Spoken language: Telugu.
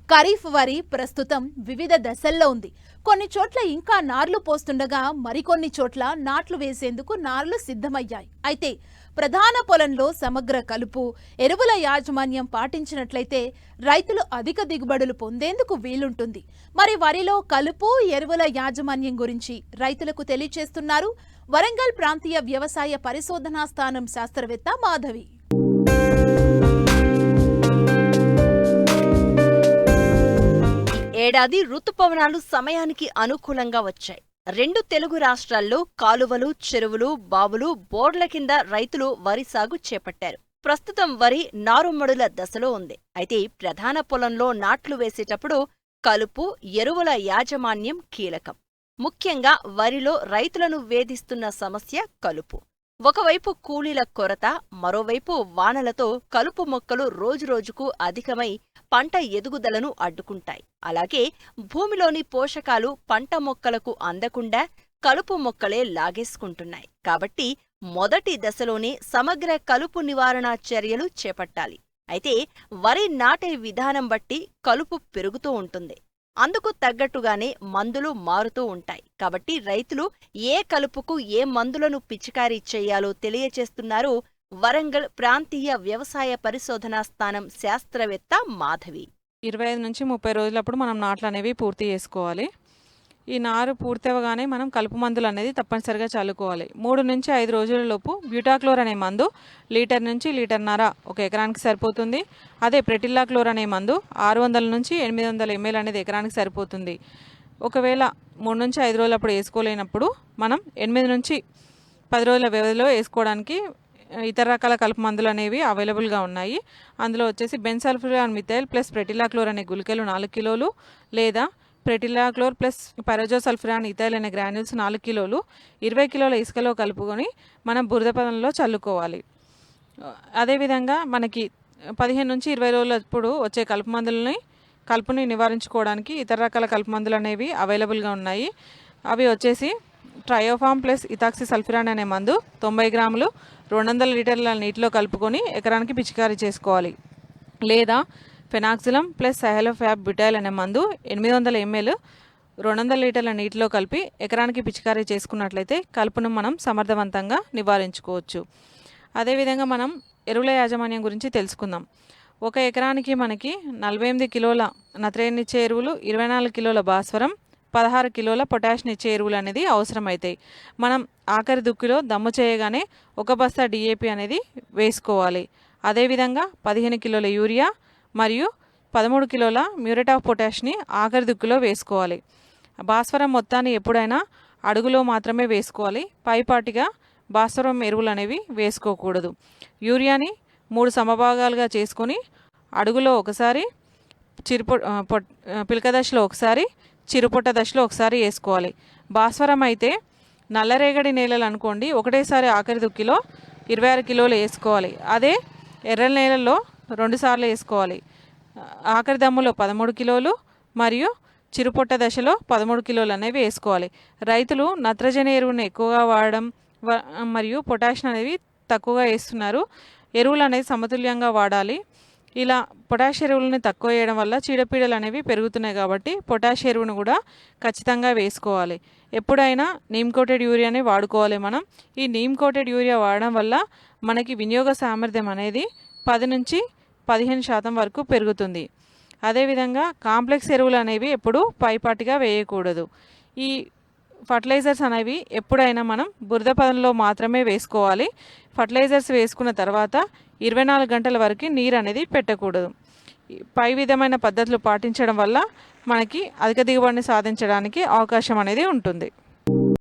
ఖరీఫ్ వరి ప్రస్తుతం వివిధ దశల్లో ఉంది. కొన్ని చోట్ల ఇంకా నార్లు పోస్తుండగా మరికొన్ని చోట్ల నాట్లు వేసేందుకు నార్లు సిద్ధమయ్యాయి. అయితే ప్రధాన పొలంలో సమగ్ర కలుపు, ఎరువుల యాజమాన్యం పాటించినట్లయితే రైతులు అధిక దిగుబడులు పొందేందుకు వీలుంటుంది. మరి వరిలో కలుపు, ఎరువుల యాజమాన్యం గురించి రైతులకు తెలియజేస్తున్నారు వరంగల్ ప్రాంతీయ వ్యవసాయ పరిశోధనా స్థానం శాస్త్రవేత్త మాధవి. ఏడాది రుతుపవనాలు సమయానికి అనుకూలంగా వచ్చాయి. 2 తెలుగు రాష్ట్రాల్లో కాలువలు, చెరువులు, బావులు, బోర్ల కింద రైతులు వరి సాగు చేపట్టారు. ప్రస్తుతం వరి నారుమడుల దశలో ఉంది. అయితే ప్రధాన పొలంలో నాట్లు వేసేటప్పుడు కలుపు, ఎరువుల యాజమాన్యం కీలకం. ముఖ్యంగా వరిలో రైతులను వేధిస్తున్న సమస్య కలుపు. ఒకవైపు కూలీల కొరత, మరోవైపు వానలతో కలుపు మొక్కలు రోజురోజుకు అధికమై పంట ఎదుగుదలను అడ్డుకుంటాయి. అలాగే భూమిలోని పోషకాలు పంట మొక్కలకు అందకుండా కలుపు మొక్కలే లాగేసుకుంటున్నాయి. కాబట్టి మొదటి దశలోనే సమగ్ర కలుపు నివారణ చర్యలు చేపట్టాలి. అయితే వరి నాటే విధానం బట్టి కలుపు పెరుగుతూ ఉంటుంది. అందుకు తగ్గట్టుగానే మందులు మారుతూ ఉంటాయి. కాబట్టి రైతులు ఏ కలుపుకు ఏ మందులను పిచికారీ చేయాలో తెలియచేస్తున్నారు వరంగల్ ప్రాంతీయ వ్యవసాయ పరిశోధనా స్థానం శాస్త్రవేత్త మాధవి. 25 నుంచి 30 రోజులప్పుడు మనం నాట్లు అనేవి పూర్తి చేసుకోవాలి. ఈ నారు పూర్తి అవ్వగానే మనం కలుపు మందులు అనేది తప్పనిసరిగా చల్లుకోవాలి. 3 నుంచి 5 రోజులలోపు బ్యూటాక్లోర్ అనే మందు లీటర్ నుంచి లీటర్న్నర ఒక ఎకరానికి సరిపోతుంది. అదే ప్రెటిల్లాక్లోర్ అనే మందు 600 నుంచి 800 ml అనేది ఎకరానికి సరిపోతుంది. ఒకవేళ 3 నుంచి 5 రోజులప్పుడు వేసుకోలేనప్పుడు మనం 8 నుంచి 10 రోజుల వ్యవధిలో వేసుకోవడానికి ఇతర రకాల కలుపు మందులు అనేవి అవైలబుల్గా ఉన్నాయి. అందులో వచ్చేసి బెన్సల్ఫ్యూరాన్ మిథైల్ ప్లస్ ప్రెటిల్లాక్లోర్ అనే గుళికలు 4 కిలోలు, లేదా ప్రెటిల్లాక్లోర్ ప్లస్ పైరోజోసల్ఫ్యూరాన్ ఇథైల్ అనే గ్రాన్యూల్స్ 4 కిలోలు 20 కిలోల ఇసుకలో కలుపుకొని మనం బురద పొలంలో చల్లుకోవాలి. అదేవిధంగా మనకి 15 నుంచి 20 రోజులప్పుడు వచ్చే కలుపుని నివారించుకోవడానికి ఇతర రకాల కలుపు మందులు అనేవి అవైలబుల్గా ఉన్నాయి. అవి వచ్చేసి ట్రయోఫామ్ ప్లస్ ఇథాక్సిసల్ఫ్యూరాన్ అనే మందు 90 గ్రాములు 200 లీటర్ల నీటిలో కలుపుకొని ఎకరానికి పిచికారీ చేసుకోవాలి. లేదా ఫెనాక్సిలం ప్లస్ సైహలోఫ్యాబ్ బ్యూటైల్ అనే మందు 800 ml 200 లీటర్ల నీటిలో కలిపి ఎకరానికి పిచికారీ చేసుకున్నట్లయితే కలుపును మనం సమర్థవంతంగా నివారించుకోవచ్చు. అదేవిధంగా మనం ఎరువుల యాజమాన్యం గురించి తెలుసుకుందాం. 1 ఎకరానికి మనకి 48 కిలోల నత్రజనిచ్చే ఎరువులు, 24 కిలోల భాస్వరం, 16 కిలోల పొటాషియం ఎరువులు అనేది అవసరమవుతాయి. మనం ఆఖరి దుక్కిలో దమ్ము చేయగానే 1 బస్తా డిఏపి అనేది వేసుకోవాలి. అదేవిధంగా 15 కిలోల యూరియా మరియు 13 కిలోల మ్యూరేట్ ఆఫ్ పొటాష్ని ఆఖరి దుక్కిలో వేసుకోవాలి. భాస్వరం మొత్తాన్ని ఎప్పుడైనా అడుగులో మాత్రమే వేసుకోవాలి. పైపాటిగా భాస్వరం ఎరువులు అనేవి వేసుకోకూడదు. యూరియాని 3 సమభాగాలుగా చేసుకొని అడుగులో ఒకసారి, పిలక దశలో ఒకసారి, చిరుపొట్ట దశలో ఒకసారి వేసుకోవాలి. భాస్వరం అయితే నల్లరేగడి నేలలు అనుకోండి, ఒకటేసారి ఆఖరి దుక్కిలో 26 కిలోలు వేసుకోవాలి. అదే ఎర్ర నేలల్లో 2 సార్లు వేసుకోవాలి. ఆఖరి దమ్ములో 13 కిలోలు మరియు చిరుపొట్ట దశలో 13 కిలోలు అనేవి వేసుకోవాలి. రైతులు నత్రజని ఎరువును ఎక్కువగా వాడడం మరియు పొటాషియం అనేవి తక్కువగా వేస్తున్నారు. ఎరువులు అనేది సమతుల్యంగా వాడాలి. ఇలా పొటాష్ ఎరువులని తక్కువ వేయడం వల్ల చీడపీడలు అనేవి పెరుగుతున్నాయి. కాబట్టి పొటాష్ ఎరువును కూడా ఖచ్చితంగా వేసుకోవాలి. ఎప్పుడైనా నీమ్ కోటెడ్ యూరియాని వాడుకోవాలి. మనం ఈ నీమ్ కోటెడ్ యూరియా వాడడం వల్ల మనకి వినియోగ సామర్థ్యం అనేది 10 నుంచి 15% వరకు పెరుగుతుంది. అదేవిధంగా కాంప్లెక్స్ ఎరువులు అనేవి ఎప్పుడూ పైపాటిగా వేయకూడదు. ఈ ఫర్టిలైజర్స్ అనేవి ఎప్పుడైనా మనం బురద పొలంలో మాత్రమే వేసుకోవాలి. ఫర్టిలైజర్స్ వేసుకున్న తర్వాత 24 గంటల వరకు నీరు అనేది పెట్టకూడదు. పై విధమైన పద్ధతులు పాటించడం వల్ల మనకి అధిక దిగుబడిని సాధించడానికి అవకాశం అనేది ఉంటుంది.